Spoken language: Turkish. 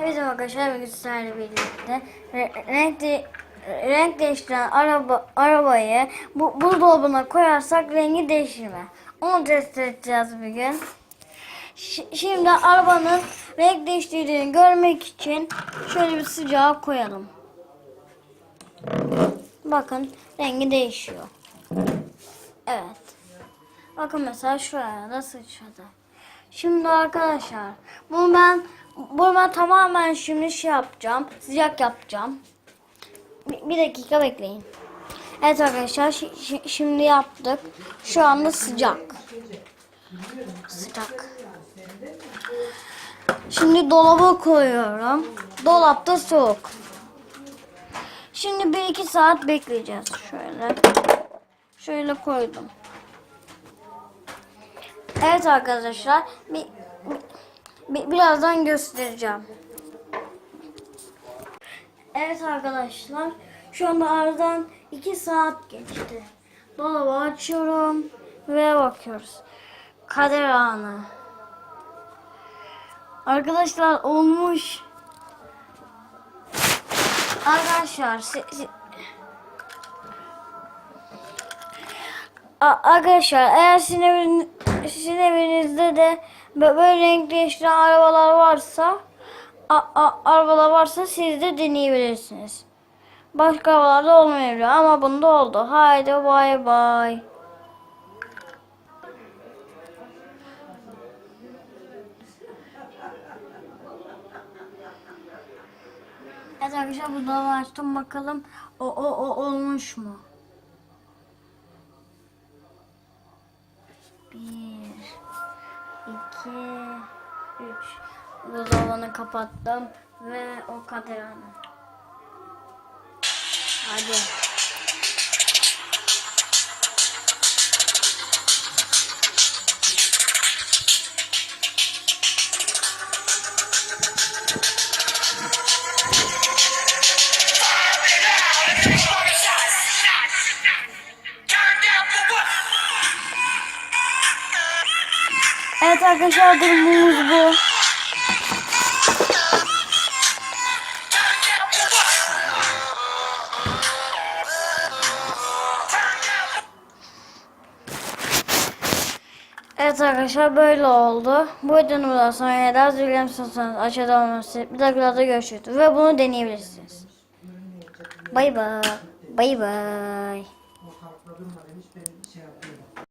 Bizim arkadaşlar bilgisayarla birlikte renk değiştiren arabayı buzdolabına koyarsak rengi değişir mi? Onu test edeceğiz bir gün. Şimdi arabanın renk değiştirdiğini görmek için şöyle bir sıcağa koyalım. Bakın rengi değişiyor. Evet. Bakın mesela şuraya da sıçradı. Şimdi arkadaşlar bunu ben tamamen şimdi yapacağım. Sıcak yapacağım. Bir dakika bekleyin. Evet arkadaşlar şimdi yaptık. Şu anda sıcak. Sıcak. Şimdi dolaba koyuyorum. Dolapta soğuk. Şimdi 1-2 saat bekleyeceğiz. Şöyle koydum. Evet arkadaşlar birazdan göstereceğim. Evet arkadaşlar şu anda aradan 2 saat geçti. Dolabı açıyorum ve bakıyoruz. Kader anı. Arkadaşlar olmuş. Arkadaşlar arkadaşlar eğer sizin evinizde de böyle renk değiştiren arabalar varsa siz de deneyebilirsiniz. Başka arabalarda olmayabilir ama bunda oldu. Haydi bay bay. Evet arkadaşlar bu dolabı açtım bakalım o olmuş mu? 1, 2, 3. Buzdolabını kapattım ve o Kader anı. Hadi. Evet arkadaşlar durumumuz bu. Evet arkadaşlar böyle oldu. Bu videonun daha sonra daha izleyebilirsiniz. Aşağıda olması. Bir dahaki videoda görüşürüz. Ve bunu deneyebilirsiniz. Bay bay. Bay bay.